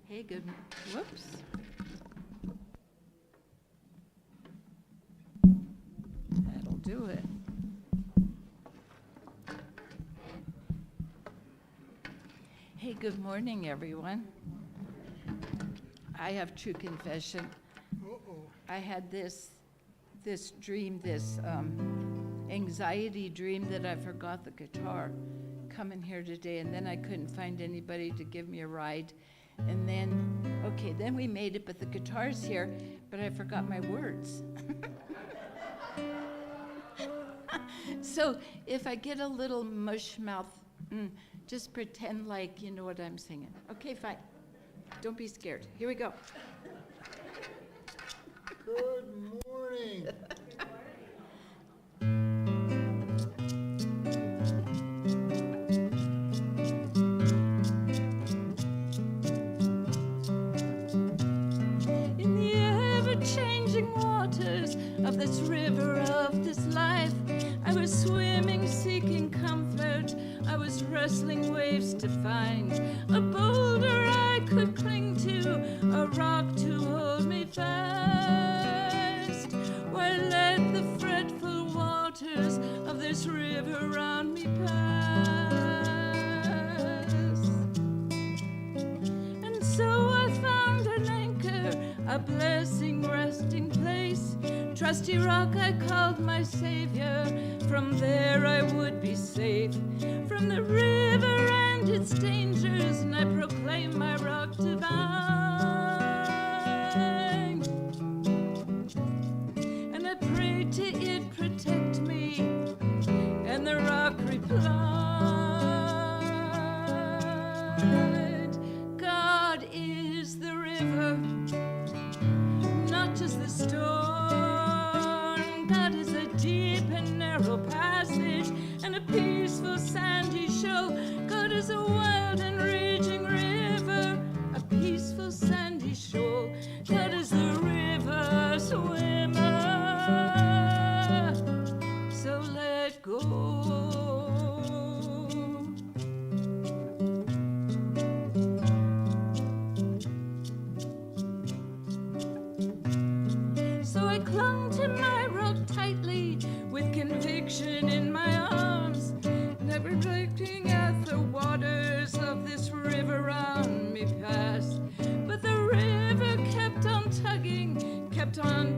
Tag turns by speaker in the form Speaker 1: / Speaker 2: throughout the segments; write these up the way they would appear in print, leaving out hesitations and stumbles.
Speaker 1: Hey, good, whoops. That'll do it. Hey, good morning, everyone. I have true confession. I had this dream, this anxiety dream that I forgot the guitar coming here today, and then I couldn't find anybody to give me a ride. And then we made it, but the guitar's here, but I forgot my words. So if I get a little mush mouth, just pretend like you know what I'm singing. Okay, fine. Don't be scared. Here we go.
Speaker 2: Good morning.
Speaker 1: In the ever-changing waters of this river of this life, I was swimming, seeking comfort. I was wrestling waves to find a boulder I could cling to, a rock to hold me fast, while I let the fretful waters of this river round me pass. And so I found an anchor, a blessing resting place, trusty rock I called my savior. From there I would be safe from the river and its dangers, and I proclaim my rock divine. And I prayed to it protect me, and the rock replied, God is the river, not just the storm. God is a deep and narrow passage and a peaceful sandy shore. God is a wild and raging river, a peaceful sandy shore. God is the river swimmer, so let go. So I clung to my rock tightly with conviction in my arms, never looking at the waters of this river round me past. But the river kept on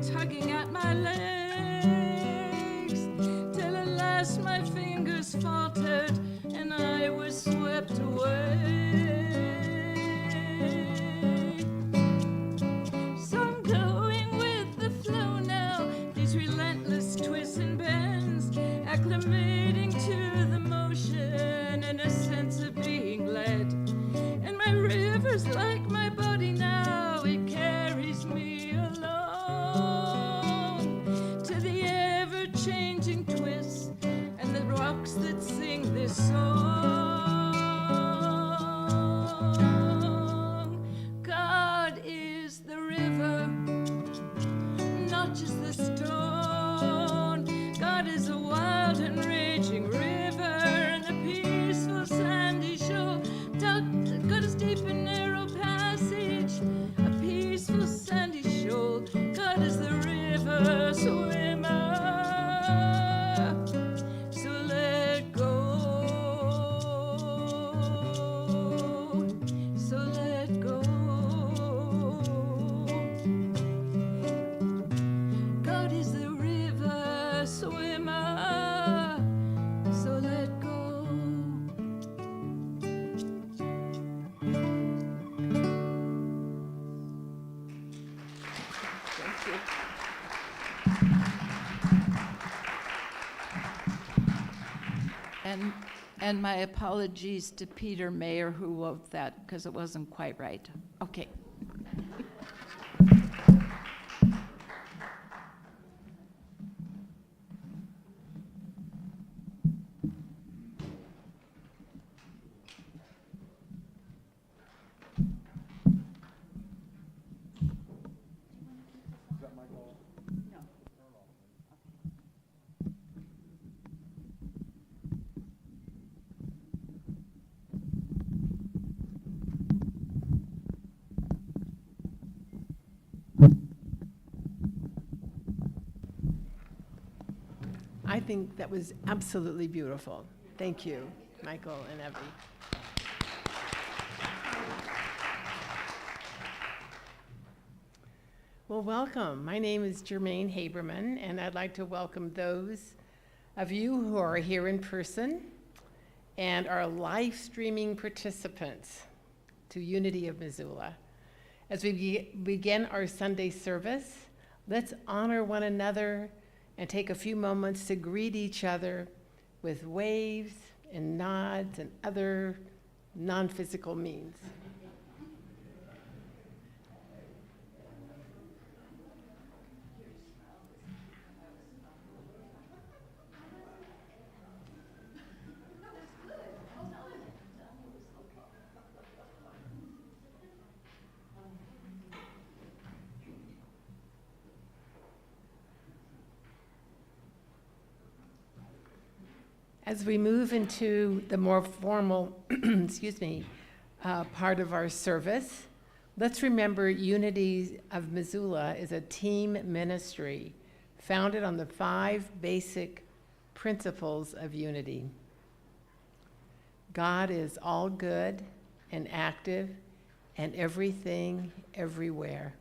Speaker 1: tugging at my legs, till at last my fingers faltered and I was swept away. So I'm going with the flow now, these relentless twists and bends, acclimating to the motion and a sense of being led. And my river's like my body now, it carries me along to the ever-changing twists and the rocks that sing this song. God is the river, not just the stone. God is a wild and raging river and a peaceful sandy shore. God is deep and narrow passage, a peaceful sandy shore. God is the river swimmer, so let go, so let go. God is the river swimmer, so let go. Thank you. And my apologies to Peter Mayer who wrote that because it wasn't quite right. Okay.
Speaker 3: think that was absolutely beautiful. Thank you, Michael and Evie. Well, welcome. My name is Jermaine Haberman, and I'd like to welcome those of you who are here in person and our live streaming participants to Unity of Missoula. As we begin our Sunday service, let's honor one another and take a few moments to greet each other with waves and nods and other non-physical means. As we move into the more formal, part of our service, let's remember Unity of Missoula is a team ministry founded on the 5 basic principles of unity. God is all good and active and everything, everywhere.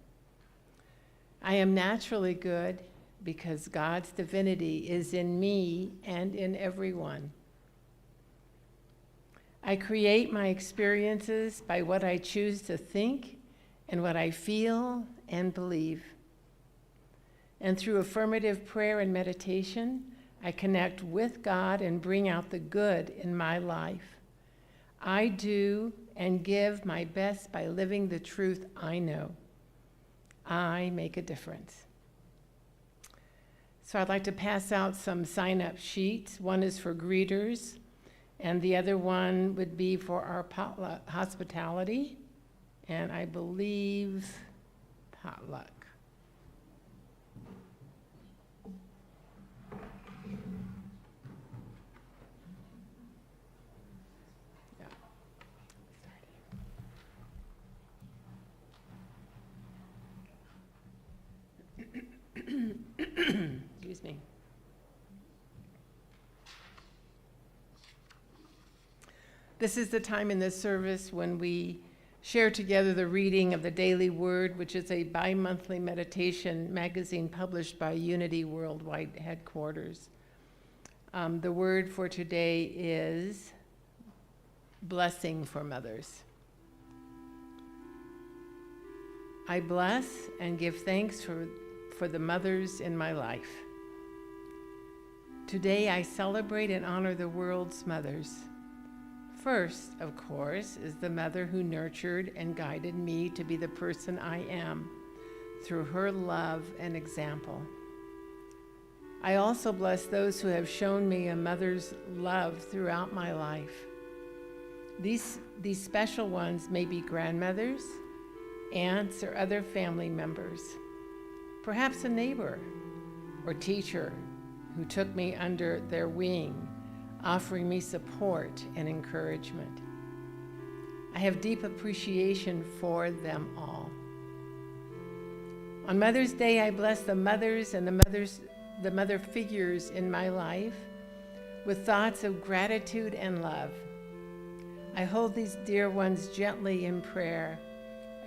Speaker 3: I am naturally good because God's divinity is in me and in everyone. I create my experiences by what I choose to think and what I feel and believe. And through affirmative prayer and meditation, I connect with God and bring out the good in my life. I do and give my best by living the truth I know. I make a difference. So I'd like to pass out some sign-up sheets. One is for greeters, and the other one would be for our potluck hospitality, and I believe potluck. Excuse me. This is the time in this service when we share together the reading of the Daily Word, which is a bi-monthly meditation magazine published by Unity Worldwide Headquarters. The word for today is blessing for mothers. I bless and give thanks for the mothers in my life. Today I celebrate and honor the world's mothers. First, of course, is the mother who nurtured and guided me to be the person I am through her love and example. I also bless those who have shown me a mother's love throughout my life. These special ones may be grandmothers, aunts, or other family members. Perhaps a neighbor or teacher who took me under their wing, offering me support and encouragement. I have deep appreciation for them all. On Mother's Day, I bless the mothers and the mother figures in my life with thoughts of gratitude and love. I hold these dear ones gently in prayer,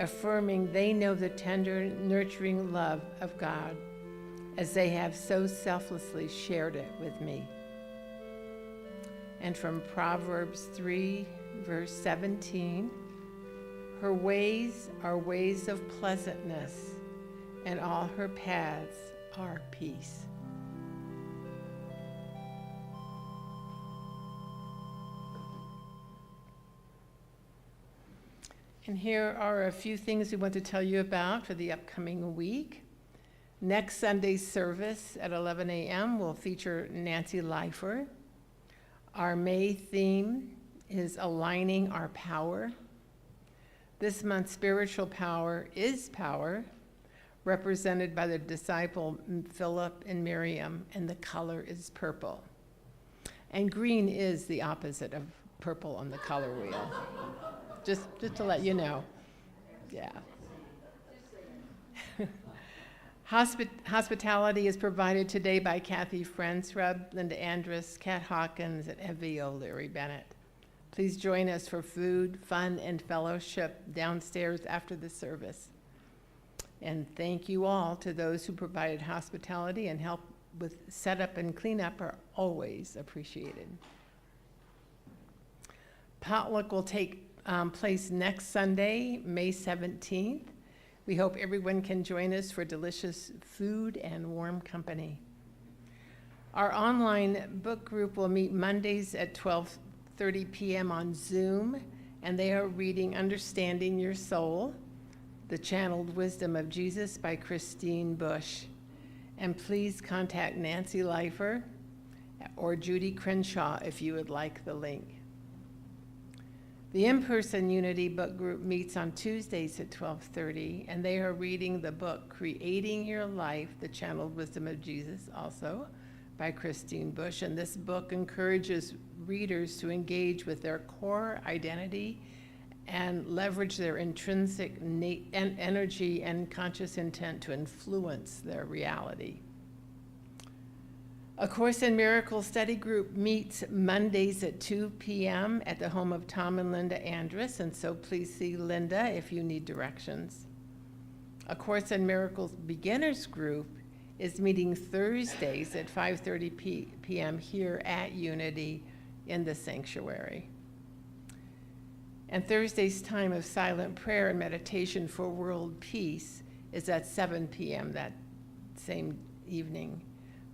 Speaker 3: affirming they know the tender, nurturing love of God as they have so selflessly shared it with me. And from Proverbs 3, verse 17, her ways are ways of pleasantness, and all her paths are peace. And here are a few things we want to tell you about for the upcoming week. Next Sunday's service at 11 a.m. will feature Nancy Leifer. Our May theme is aligning our power. This month's spiritual power is power, represented by the disciple Philip and Miriam, and the color is purple. And green is the opposite of purple on the color wheel. Just to let you know. Yeah. Hospitality is provided today by Kathy Frensrub, Linda Andrus, Kat Hawkins, and Evie O'Leary Bennett. Please join us for food, fun, and fellowship downstairs after the service. And thank you all to those who provided hospitality and help with setup and cleanup are always appreciated. Potluck will take place next Sunday, May 17th. We hope everyone can join us for delicious food and warm company. Our online book group will meet Mondays at 12:30 p.m. on Zoom, and they are reading Understanding Your Soul, The Channeled Wisdom of Jesus by Christine Bush. And please contact Nancy Leifer or Judy Crenshaw if you would like the link. The in-person Unity book group meets on Tuesdays at 12:30, and they are reading the book Creating Your Life, The Channeled Wisdom of Jesus, also by Christine Bush. And this book encourages readers to engage with their core identity and leverage their intrinsic energy and conscious intent to influence their reality. A Course in Miracles study group meets Mondays at 2 p.m. at the home of Tom and Linda Andrus, and so please see Linda if you need directions. A Course in Miracles beginners group is meeting Thursdays at 5:30 p.m. here at Unity in the sanctuary. And Thursday's time of silent prayer and meditation for world peace is at 7 p.m. that same evening.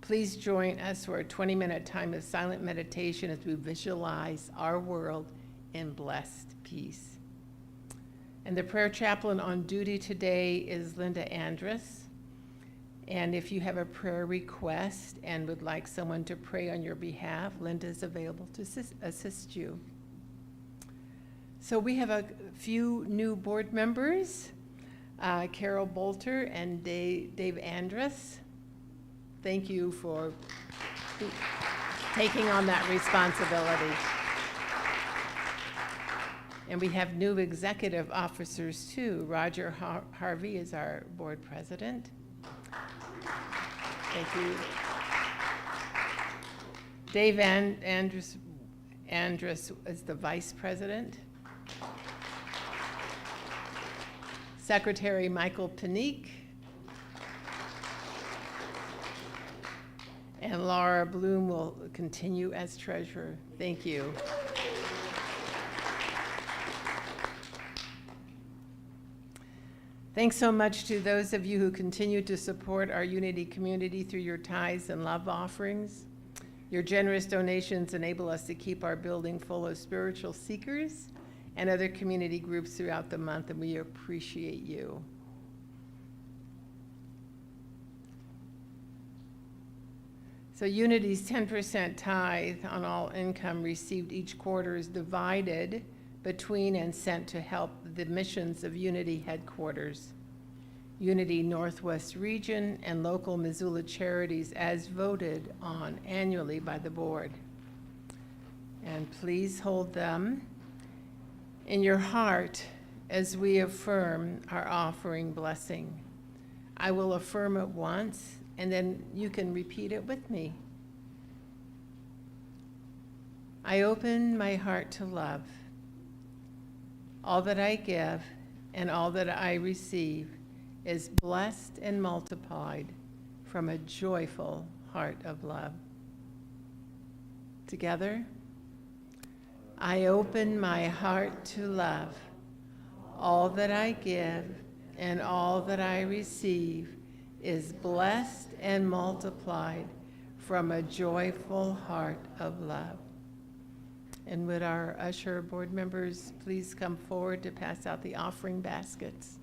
Speaker 3: Please join us for a 20-minute time of silent meditation as we visualize our world in blessed peace. And the prayer chaplain on duty today is Linda Andrus. And if you have a prayer request and would like someone to pray on your behalf, Linda is available to assist you. So we have a few new board members, Carol Bolter and Dave Andrus. Thank you for taking on that responsibility. And we have new executive officers too. Roger Harvey is our board president. Thank you. Dave Andrus is the vice president. Secretary Michael Panique. And Laura Bloom will continue as treasurer. Thank you. Thanks so much to those of you who continue to support our Unity community through your tithes and love offerings. Your generous donations enable us to keep our building full of spiritual seekers and other community groups throughout the month, and we appreciate you. So Unity's 10% tithe on all income received each quarter is divided between and sent to help the missions of Unity headquarters, Unity Northwest Region, and local Missoula charities as voted on annually by the board. And please hold them in your heart as we affirm our offering blessing. I will affirm it once, and then you can repeat it with me. I open my heart to love. All that I give and all that I receive is blessed and multiplied from a joyful heart of love. Together, I open my heart to love. All that I give and all that I receive is blessed and multiplied from a joyful heart of love. And would our usher board members please come forward to pass out the offering baskets?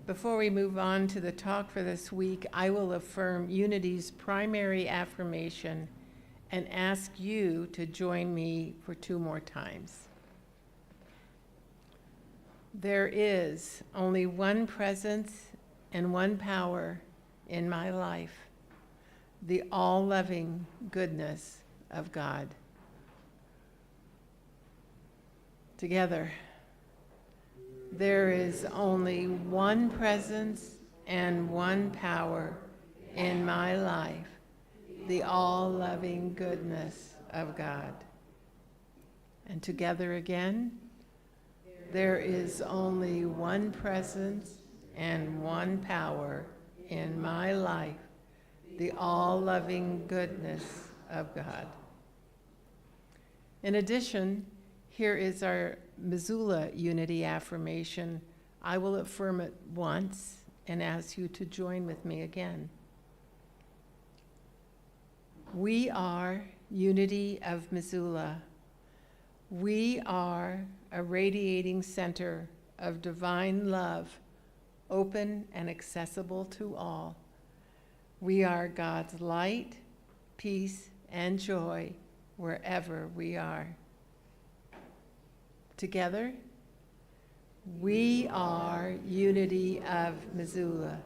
Speaker 3: Before we move on to the talk for this week, I will affirm Unity's primary affirmation and ask you to join me for 2 more times. There is only one presence and one power in my life, the all-loving goodness of God. Together, there is only one presence and one power in my life, the all-loving goodness of God. And together again, there is only one presence and one power in my life, the all-loving goodness of God. In addition, here is our Missoula Unity affirmation. I will affirm it once and ask you to join with me again. We are Unity of Missoula. We are a radiating center of divine love, open and accessible to all. We are God's light, peace, and joy wherever we are. Together, we are Unity of Missoula.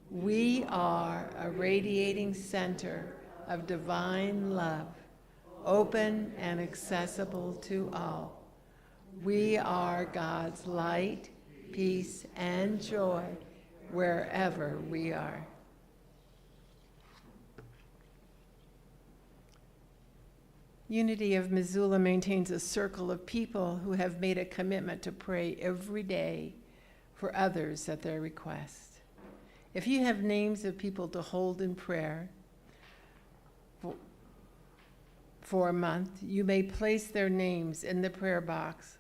Speaker 3: We are a radiating center of divine love, open and accessible to all. We are God's light, peace, and joy wherever we are. Unity of Missoula maintains a circle of people who have made a commitment to pray every day for others at their request. If you have names of people to hold in prayer for a month, you may place their names in the prayer box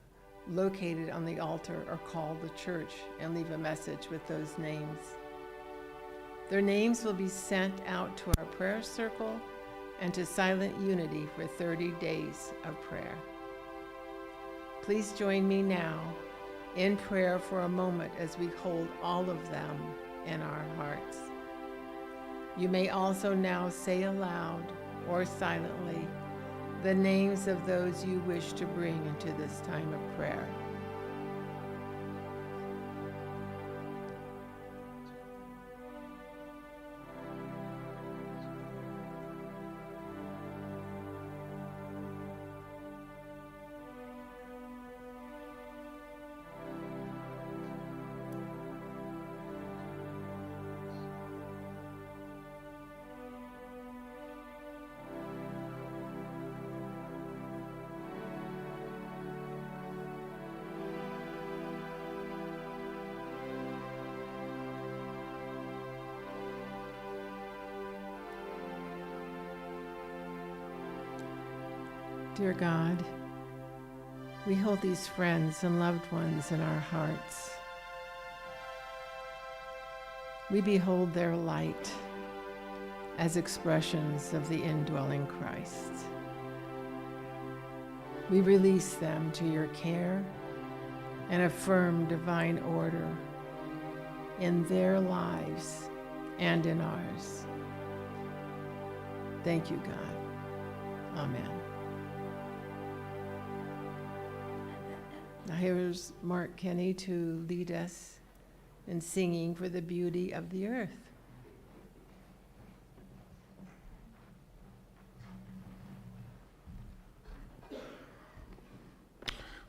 Speaker 3: located on the altar or call the church and leave a message with those names. Their names will be sent out to our prayer circle and to Silent Unity for 30 days of prayer. Please join me now in prayer for a moment as we hold all of them in our hearts. You may also now say aloud or silently the names of those you wish to bring into this time of prayer. Dear God, we hold these friends and loved ones in our hearts. We behold their light as expressions of the indwelling Christ. We release them to your care and affirm divine order in their lives and in ours. Thank you, God. Amen. Now here's Mark Kenny to lead us in singing for the beauty of the earth.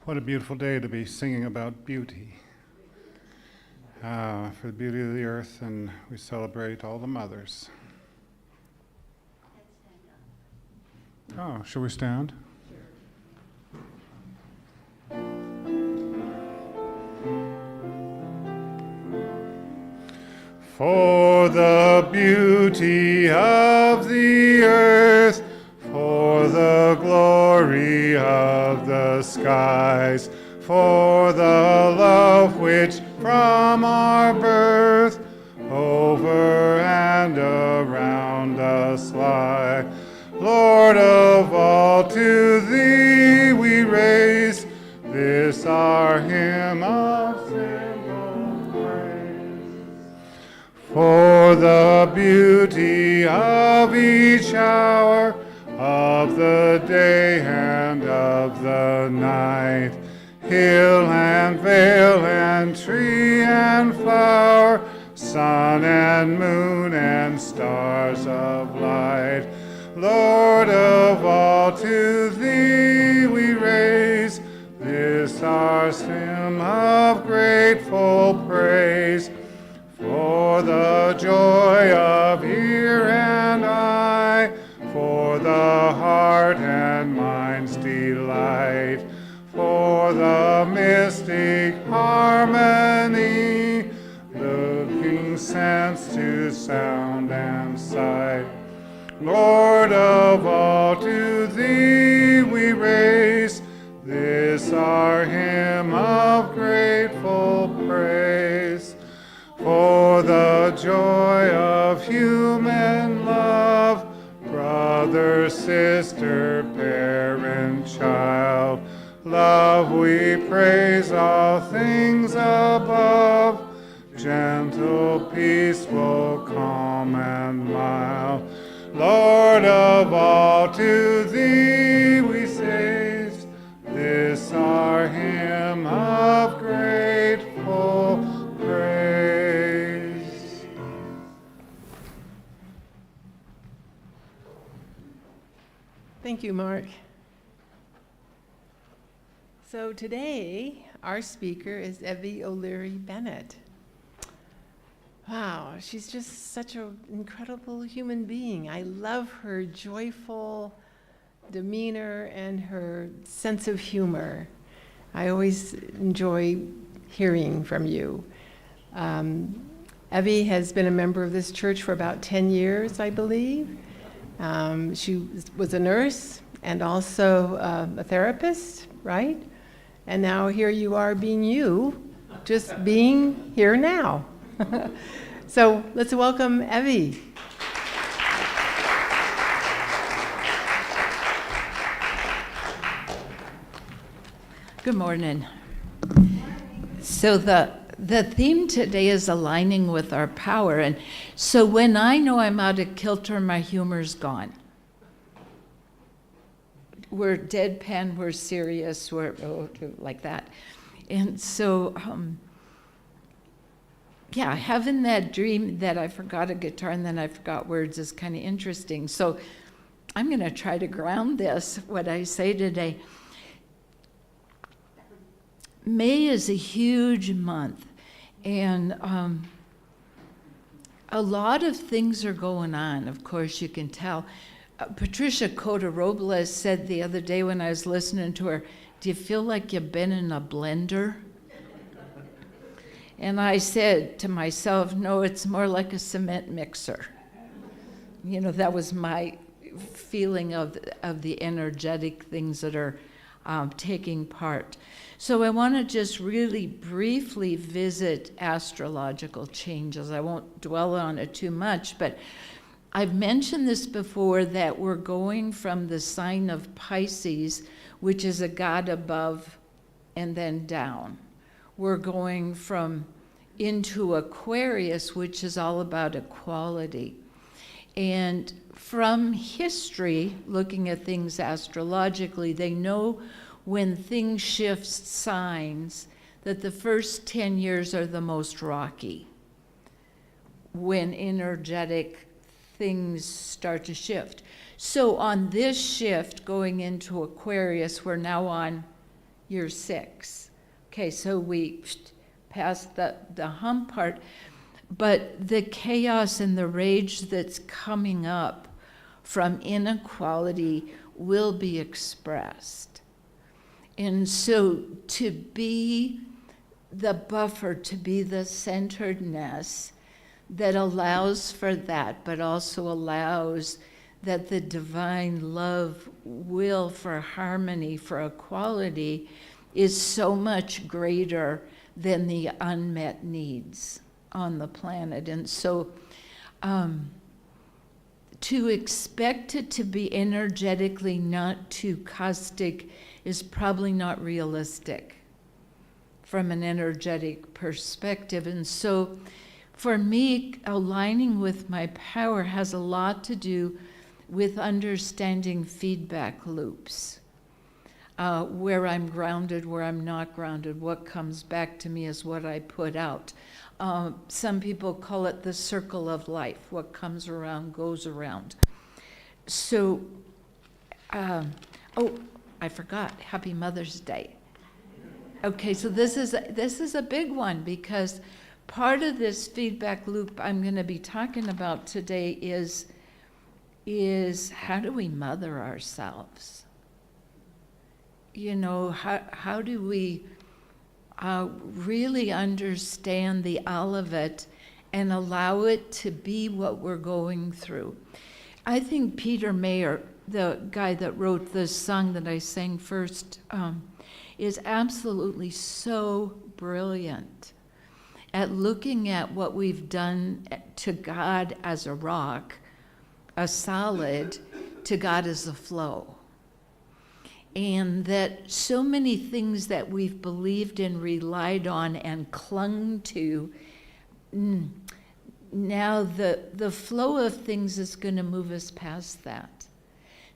Speaker 2: What a beautiful day to be singing about beauty. For the beauty of the earth, and we celebrate all the mothers. Oh, shall we stand? For the beauty of the earth, for the glory of the skies, for the love which from our birth over and around us lie. Lord of all, to thee we raise this our hymn of simple praise. the beauty of each hour, of the day and of the night. Hill and vale and tree and flower, sun and moon and stars of light. Lord of all, to thee we raise this our hymn of grateful praise. For the joy of ear and eye, for the heart and mind's delight, for the mystic harmony, looking sense to sound and sight. Lord of all, to thee we raise this our hymn of grateful praise. For the joy of human love, brother, sister, parent, child, love we praise all things above, gentle, peaceful, calm, and mild. Lord of all, to thee we say this our hymn of grateful praise.
Speaker 3: Thank you, Mark. So today, our speaker is Evie O'Leary Bennett. Wow, she's just such an incredible human being. I love her joyful demeanor and her sense of humor. I always enjoy hearing from you. Evie has been a member of this church for about 10 years, I believe. She was a nurse and also a therapist, right? And now here you are being you, just being here now. So let's welcome Evie.
Speaker 1: Good morning. So the theme today is aligning with our power. And so when I know I'm out of kilter, my humor's gone. We're deadpan, we're serious, we're like that. And so, yeah, having that dream that I forgot a guitar and then I forgot words is kind of interesting. So I'm going to try to ground this, what I say today. May is a huge month, and a lot of things are going on, of course, you can tell. Patricia Kocher said the other day when I was listening to her, do you feel like you've been in a blender? And I said to myself, no, it's more like a cement mixer. You know, that was my feeling of the energetic things that are taking part. So I want to just really briefly visit astrological changes. I won't dwell on it too much, but I've mentioned this before, that we're going from the sign of Pisces, which is a god above and then down. We're going from into Aquarius, which is all about equality. And from history, looking at things astrologically, they know when things shift signs that the first 10 years are the most rocky, when energetic things start to shift. So on this shift going into Aquarius, we're now on year 6. Okay, so we passed the hump part, but the chaos and the rage that's coming up from inequality will be expressed. And so to be the buffer, to be the centeredness that allows for that, but also allows that the divine love will for harmony, for equality, is so much greater than the unmet needs on the planet. And so to expect it to be energetically not too caustic is probably not realistic from an energetic perspective. And so for me, aligning with my power has a lot to do with understanding feedback loops. Where I'm grounded, where I'm not grounded, what comes back to me is what I put out. Some people call it the circle of life. What comes around goes around. So, oh, I forgot. Happy Mother's Day. Okay, so this is a big one, because part of this feedback loop I'm going to be talking about today is how do we mother ourselves? You know, how do we really understand the Olivet and allow it to be what we're going through? I think Peter Mayer, the guy that wrote the song that I sang first, is absolutely so brilliant at looking at what we've done to God as a rock, a solid, to God as a flow. And that so many things that we've believed and relied on and clung to, now the flow of things is going to move us past that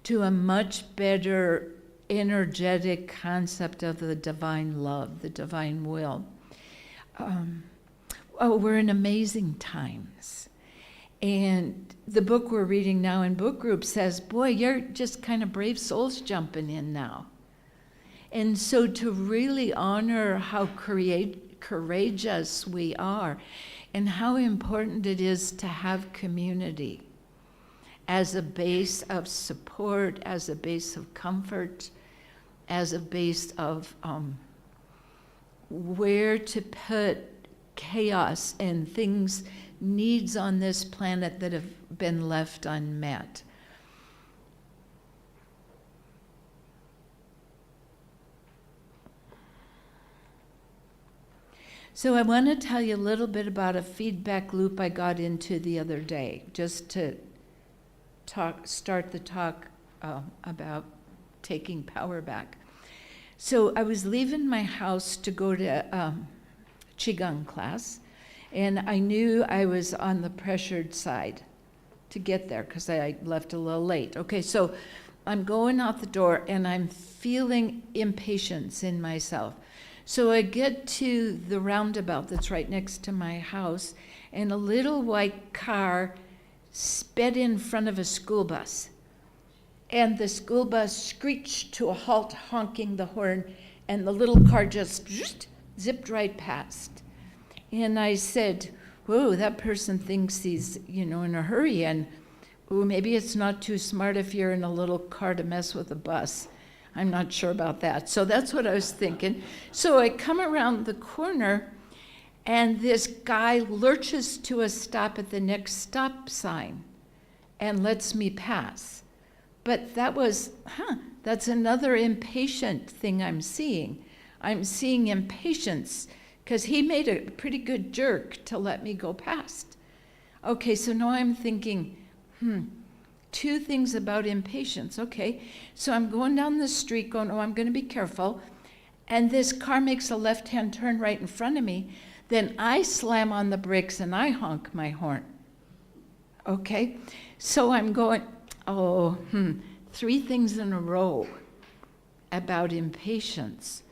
Speaker 1: to a much better energetic concept of the divine love, the divine will. We're in amazing times. And the book we're reading now in book group says, boy, you're just kind of brave souls jumping in now. And so to really honor how courageous we are and how important it is to have community as a base of support, as a base of comfort, as a base of where to put chaos and things, needs on this planet that have been left unmet. So I want to tell you a little bit about a feedback loop I got into the other day, just to start the talk about taking power back. So I was leaving my house to go to Qigong class, and I knew I was on the pressured side to get there because I left a little late. Okay, so I'm going out the door and I'm feeling impatience in myself. So I get to the roundabout that's right next to my house, and a little white car sped in front of a school bus. And the school bus screeched to a halt, honking the horn, and the little car just zipped right past. And I said, whoa, that person thinks he's, in a hurry, and maybe it's not too smart if you're in a little car to mess with a bus. I'm not sure about that. So that's what I was thinking. So I come around the corner, and this guy lurches to a stop at the next stop sign and lets me pass. But that was, that's another impatient thing I'm seeing. I'm seeing impatience because he made a pretty good jerk to let me go past. Okay, so now I'm thinking, two things about impatience. Okay, so I'm going down the street going, I'm going to be careful. And this car makes a left-hand turn right in front of me. Then I slam on the brakes and I honk my horn. Okay, so I'm going, three things in a row about impatience.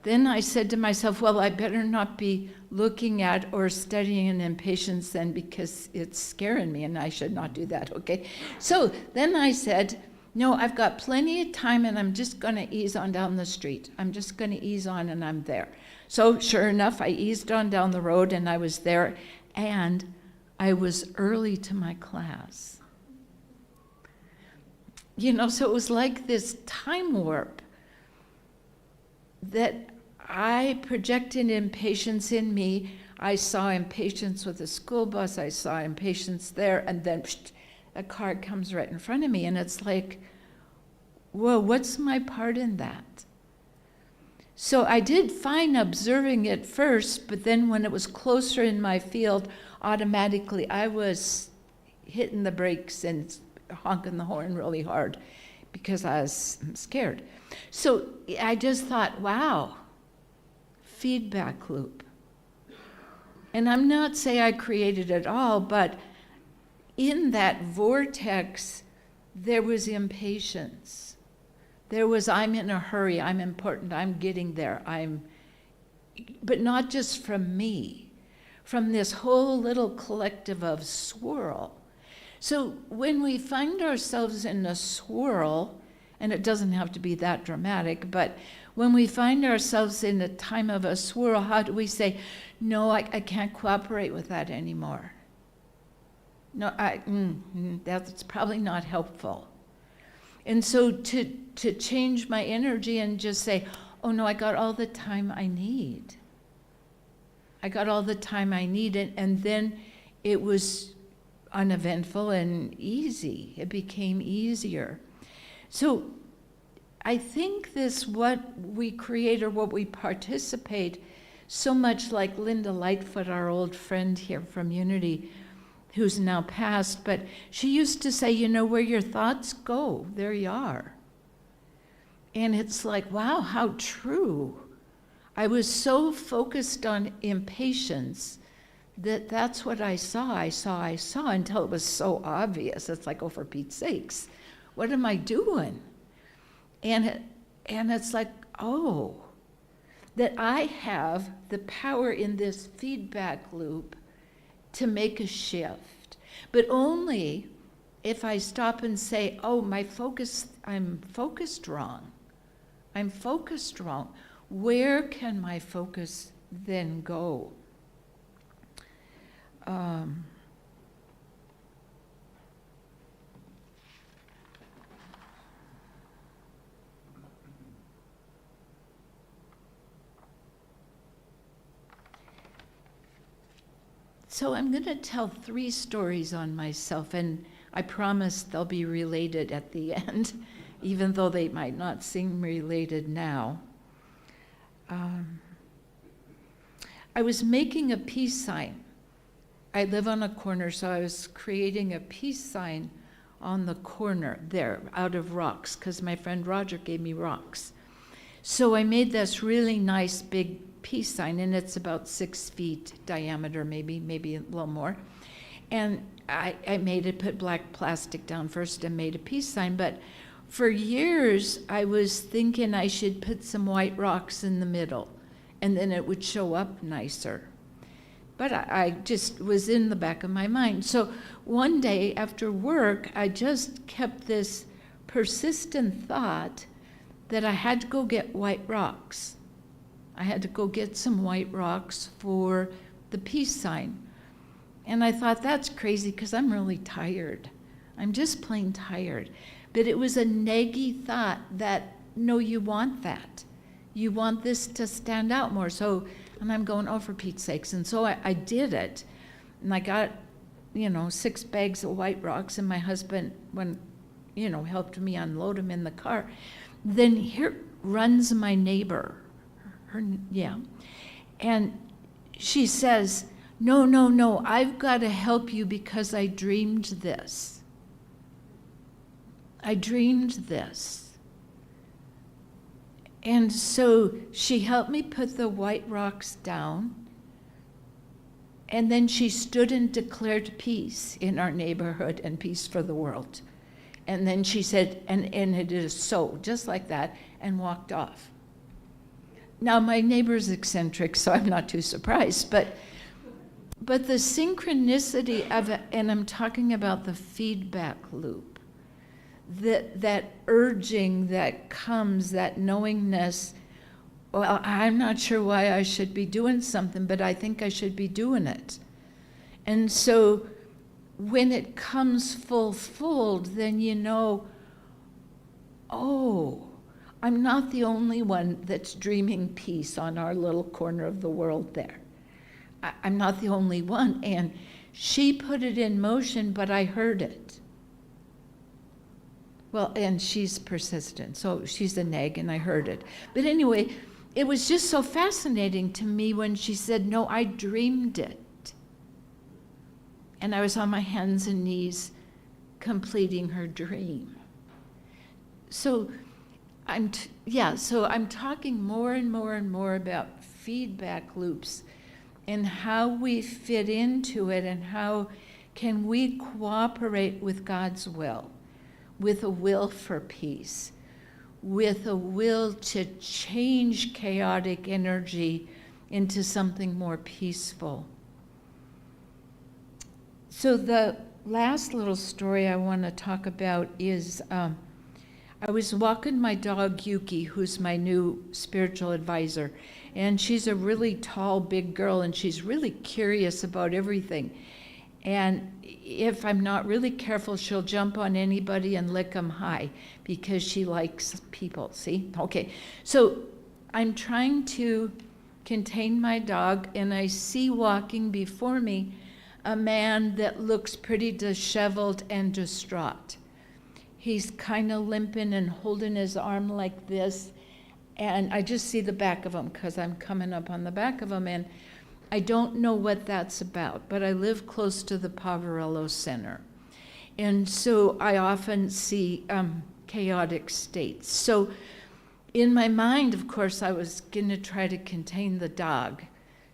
Speaker 1: Then I said to myself, well, I better not be looking at or studying an impatience then, because it's scaring me and I should not do that, okay? So then I said, no, I've got plenty of time and I'm just going to ease on down the street. I'm just going to ease on and I'm there. So sure enough, I eased on down the road and I was there, and I was early to my class. So it was like this time warp that I projected impatience in me. I saw impatience with the school bus. I saw impatience there, and then a car comes right in front of me, and it's like, whoa, what's my part in that? So I did fine observing it first, but then when it was closer in my field, automatically I was hitting the brakes and honking the horn really hard because I was scared. So I just thought, wow, feedback loop. And I'm not saying I created it all, but in that vortex, there was impatience. There was, I'm in a hurry, I'm important, I'm getting there, but not just from me, from this whole little collective of swirl. So when we find ourselves in a swirl, and it doesn't have to be that dramatic, but when we find ourselves in a time of a swirl, how do we say, no, I can't cooperate with that anymore? No, that's probably not helpful. And so to change my energy and just say, oh no, I got all the time I need. I got all the time I need, and then it was uneventful and easy. It became easier. So I think this, what we create or what we participate, so much like Linda Lightfoot, our old friend here from Unity, who's now passed, but she used to say, you know, where your thoughts go, there you are. And it's like, wow, how true. I was so focused on impatience that's what I saw until it was so obvious. It's like, oh, for Pete's sakes, what am I doing? And it's like, oh, that I have the power in this feedback loop to make a shift, but only if I stop and say, oh, I'm focused wrong. Where can my focus then go? So I'm going to tell 3 stories on myself, and I promise they'll be related at the end, even though they might not seem related now. I was making a peace sign. I live on a corner, so I was creating a peace sign on the corner there out of rocks, because my friend Roger gave me rocks. So I made this really nice big peace sign, and it's about 6 feet diameter, maybe a little more. And I made it, put black plastic down first and made a peace sign. But for years, I was thinking I should put some white rocks in the middle, and then it would show up nicer. But I just was in the back of my mind. So one day after work, I just kept this persistent thought that I had to go get white rocks. I had to go get some white rocks for the peace sign. And I thought, that's crazy, because I'm really tired. I'm just plain tired. But it was a naggy thought that, no, you want that. You want this to stand out more. So, and I'm going, oh, for Pete's sakes. And so I did it. And I got, 6 bags of white rocks, and my husband, helped me unload them in the car. Then here runs my neighbor. And she says, no, I've got to help you because I dreamed this. And so she helped me put the white rocks down, and then she stood and declared peace in our neighborhood and peace for the world. And then she said, and it is so, just like that, and walked off. Now, my neighbor's eccentric, so I'm not too surprised, but the synchronicity of it, and I'm talking about the feedback loop, that urging that comes, that knowingness, well, I'm not sure why I should be doing something, but I think I should be doing it. And so when it comes full-fold, then oh, I'm not the only one that's dreaming peace on our little corner of the world there. I'm not the only one. And she put it in motion, but I heard it. Well, and she's persistent, so she's a nag, and I heard it. But anyway, it was just so fascinating to me when she said, no, I dreamed it. And I was on my hands and knees completing her dream. So I'm talking more and more and more about feedback loops and how we fit into it, and how can we cooperate with God's will, with a will for peace, with a will to change chaotic energy into something more peaceful. So the last little story I want to talk about is I was walking my dog Yuki, who's my new spiritual advisor, and she's a really tall, big girl, and she's really curious about everything. And if I'm not really careful, she'll jump on anybody and lick them high because she likes people, see? Okay, so I'm trying to contain my dog, and I see walking before me a man that looks pretty disheveled and distraught. He's kind of limping and holding his arm like this, and I just see the back of him because I'm coming up on the back of him, and I don't know what that's about, but I live close to the Poverello Center. And so I often see chaotic states. So in my mind, of course, I was going to try to contain the dog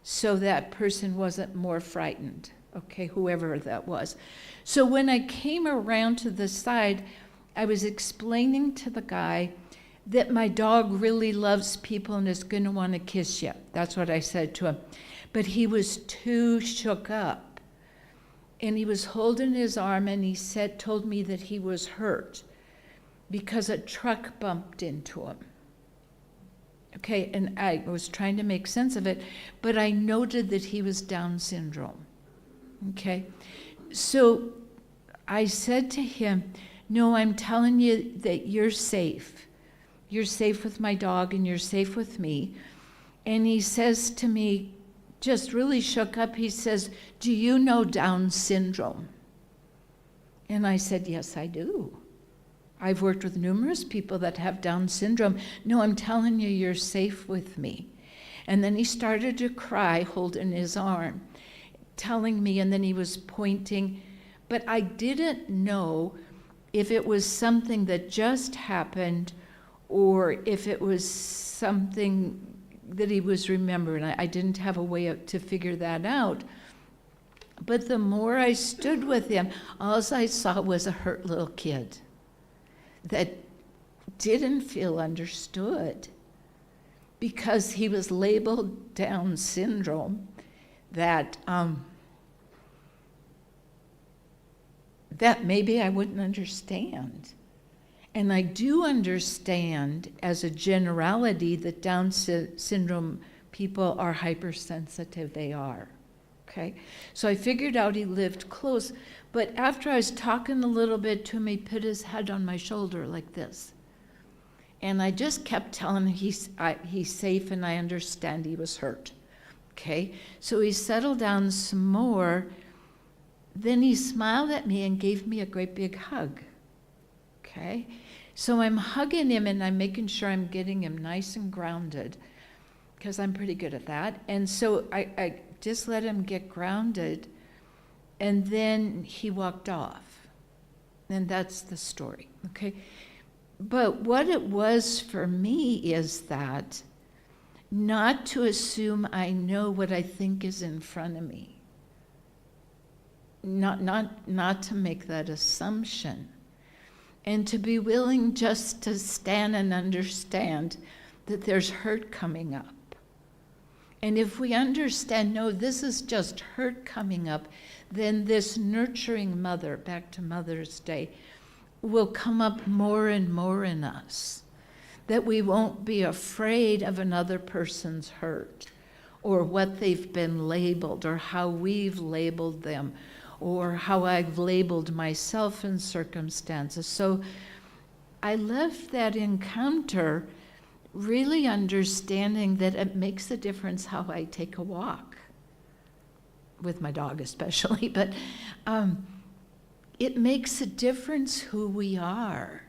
Speaker 1: so that person wasn't more frightened, okay, whoever that was. So when I came around to the side, I was explaining to the guy that my dog really loves people and is going to want to kiss you. That's what I said to him. But he was too shook up. And he was holding his arm, and he told me that he was hurt because a truck bumped into him. Okay, and I was trying to make sense of it, but I noted that he was Down syndrome. Okay, so I said to him, no, I'm telling you that you're safe. You're safe with my dog, and you're safe with me. And he says to me, just really shook up, he says, do you know Down syndrome? And I said, yes, I do. I've worked with numerous people that have Down syndrome. No, I'm telling you, you're safe with me. And then he started to cry, holding his arm, telling me, and then he was pointing. But I didn't know if it was something that just happened or if it was something that he was remembering. I didn't have a way to figure that out. But the more I stood with him, all I saw was a hurt little kid that didn't feel understood because he was labeled Down syndrome, that maybe I wouldn't understand. And I do understand as a generality that Down syndrome people are hypersensitive. They are, okay? So I figured out he lived close, but after I was talking a little bit to him, he put his head on my shoulder like this. And I just kept telling him he's safe and I understand he was hurt, okay? So he settled down some more. Then he smiled at me and gave me a great big hug, okay? So I'm hugging him and I'm making sure I'm getting him nice and grounded because I'm pretty good at that. And so I just let him get grounded, and then he walked off. And that's the story, okay? But what it was for me is that not to assume I know what I think is in front of me. Not to make that assumption, and to be willing just to stand and understand that there's hurt coming up. And if we understand, no, this is just hurt coming up, then this nurturing mother, back to Mother's Day, will come up more and more in us, that we won't be afraid of another person's hurt or what they've been labeled or how we've labeled them, or how I've labeled myself in circumstances. So I left that encounter really understanding that it makes a difference how I take a walk, with my dog especially, but it makes a difference who we are.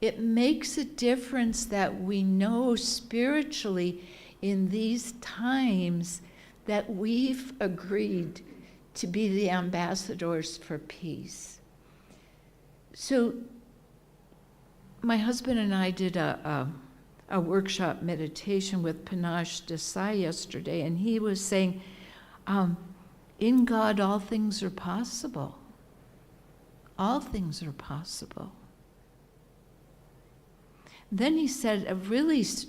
Speaker 1: It makes a difference that we know spiritually in these times that we've agreed to be the ambassadors for peace. So my husband and I did a workshop meditation with Panache Desai yesterday, and he was saying, In God, all things are possible. All things are possible. Then he said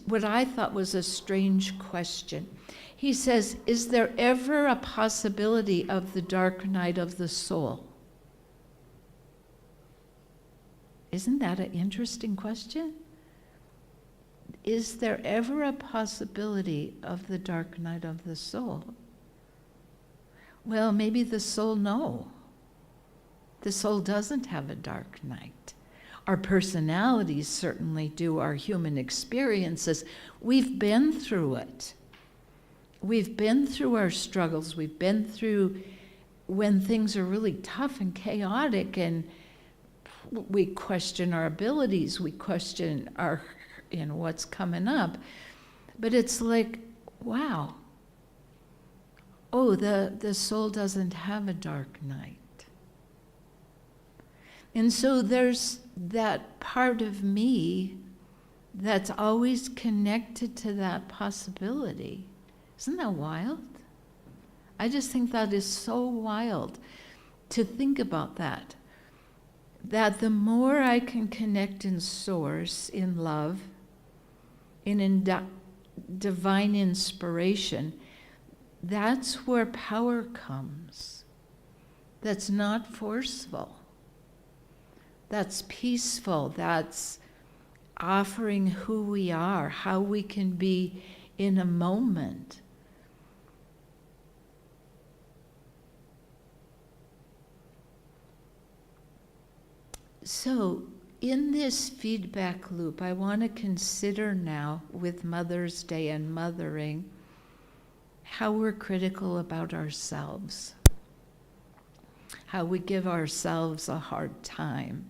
Speaker 1: what I thought was a strange question. He says, is there ever a possibility of the dark night of the soul? Isn't that an interesting question? Is there ever a possibility of the dark night of the soul? Well, maybe the soul, no. The soul doesn't have a dark night. Our personalities certainly do, our human experiences. We've been through it. We've been through our struggles. We've been through when things are really tough and chaotic, and we question our abilities. We question our, what's coming up. But it's like, wow. Oh, the soul doesn't have a dark night. And so there's that part of me that's always connected to that possibility. Isn't that wild? I just think that is so wild to think about that. That the more I can connect in source, in love, in divine inspiration, that's where power comes. That's not forceful. That's peaceful. That's offering who we are, how we can be in a moment. So, in this feedback loop, I want to consider now, with Mother's Day and mothering, how we're critical about ourselves, how we give ourselves a hard time,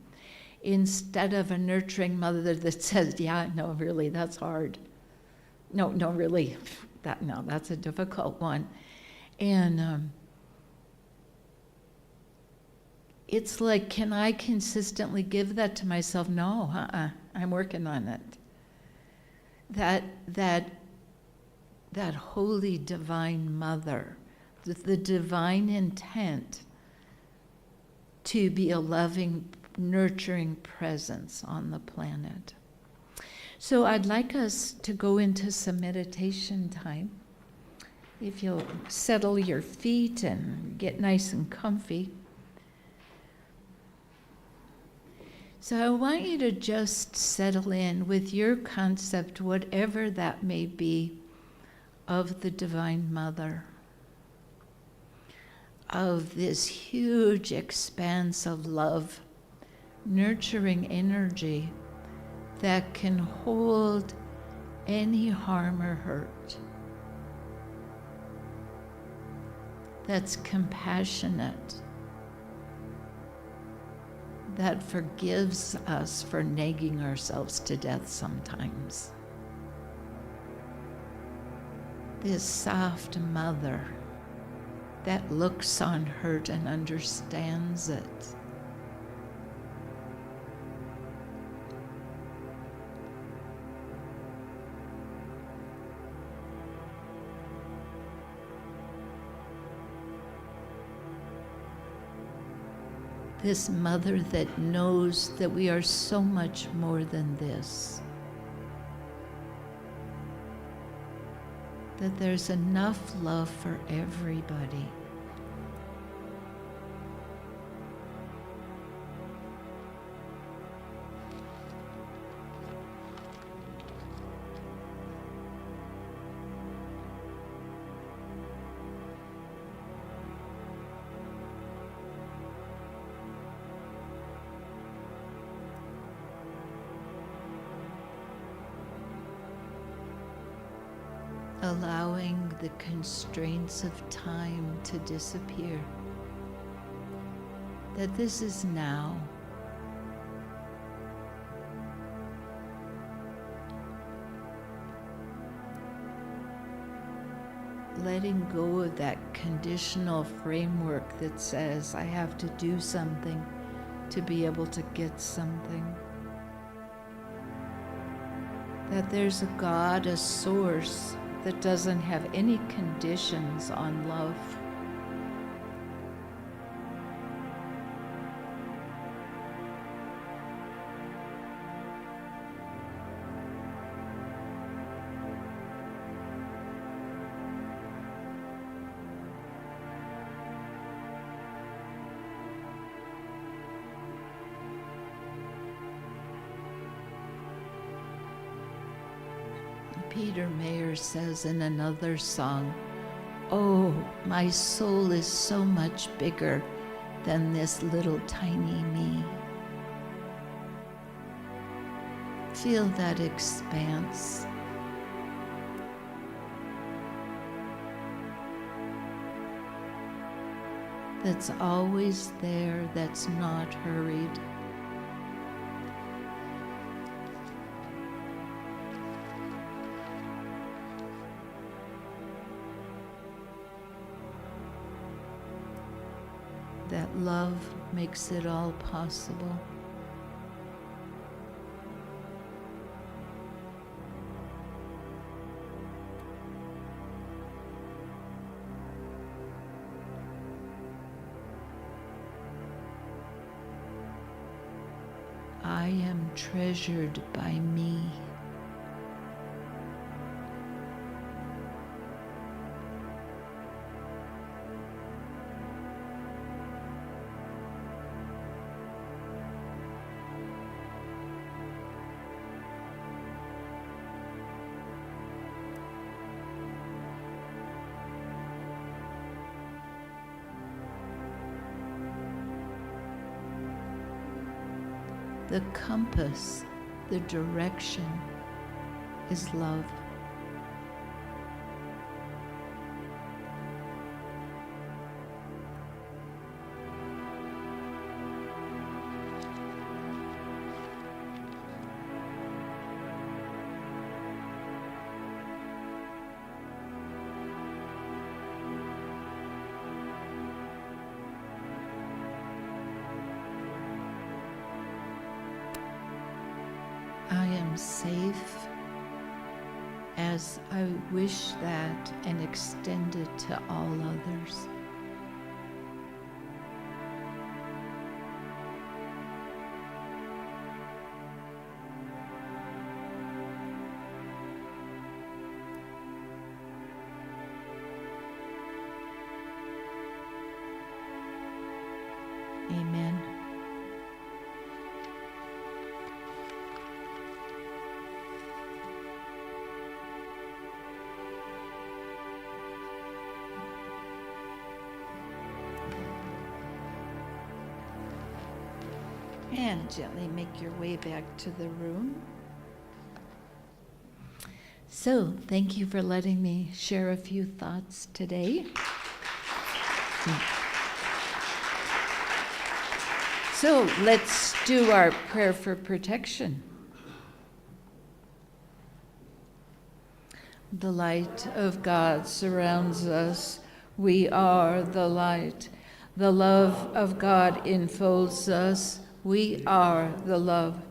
Speaker 1: instead of a nurturing mother that says, yeah, no, really, that's hard. No, really, that's a difficult one. And it's like, can I consistently give that to myself? No, I'm working on it. That holy divine mother, the divine intent to be a loving, nurturing presence on the planet. So I'd like us to go into some meditation time. If you'll settle your feet and get nice and comfy. So I want you to just settle in with your concept, whatever that may be, of the Divine Mother, of this huge expanse of love, nurturing energy that can hold any harm or hurt, that's compassionate, that forgives us for nagging ourselves to death sometimes. This soft mother that looks on hurt and understands it. This mother that knows that we are so much more than this. That there's enough love for everybody. Allowing the constraints of time to disappear. That this is now. Letting go of that conditional framework that says I have to do something to be able to get something. That there's a God, a source, that doesn't have any conditions on love. Peter Mayer says in another song, "Oh, my soul is so much bigger than this little tiny me." Feel that expanse. That's always there, that's not hurried. That love makes it all possible. I am treasured by me. The compass, the direction is love. I am safe as I wish that and extend it to all others. Amen. And gently make your way back to the room. So, thank you for letting me share a few thoughts today. So, let's do our prayer for protection. The light of God surrounds us. We are the light. The love of God enfolds us. We are the love.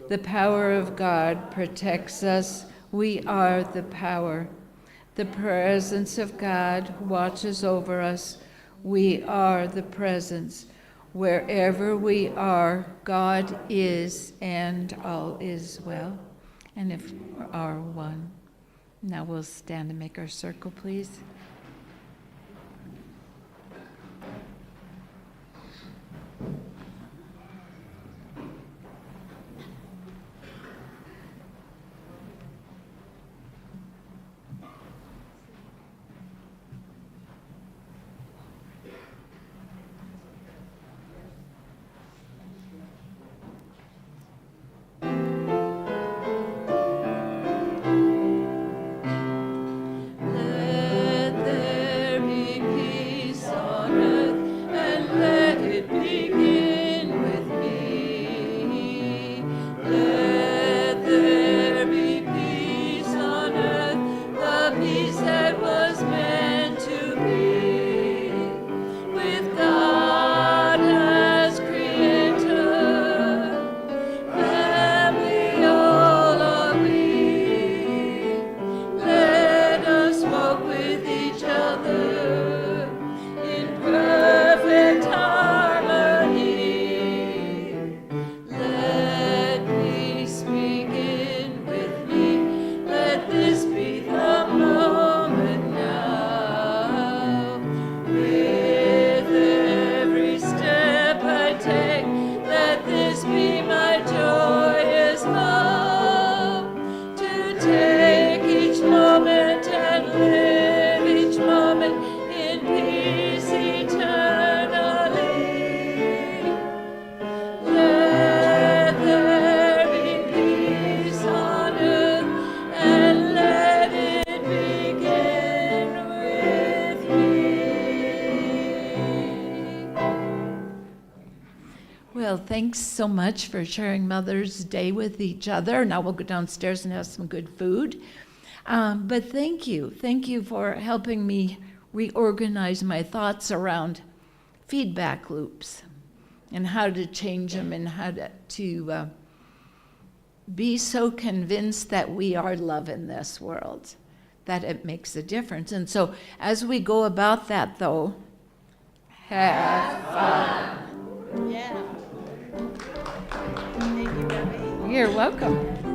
Speaker 1: The power of God protects us. We are the power. The presence of God watches over us. We are the presence. Wherever we are, God is, and all is well. And if we are one. Now we'll stand and make our circle, please. Let thanks so much for sharing Mother's Day with each other. Now we'll go downstairs and have some good food. But thank you. Thank you for helping me reorganize my thoughts around feedback loops and how to change them and how to be so convinced that we are love in this world, that it makes a difference. And so as we go about that, though, have fun.
Speaker 3: Yeah. Thank you, Debbie.
Speaker 1: You're welcome.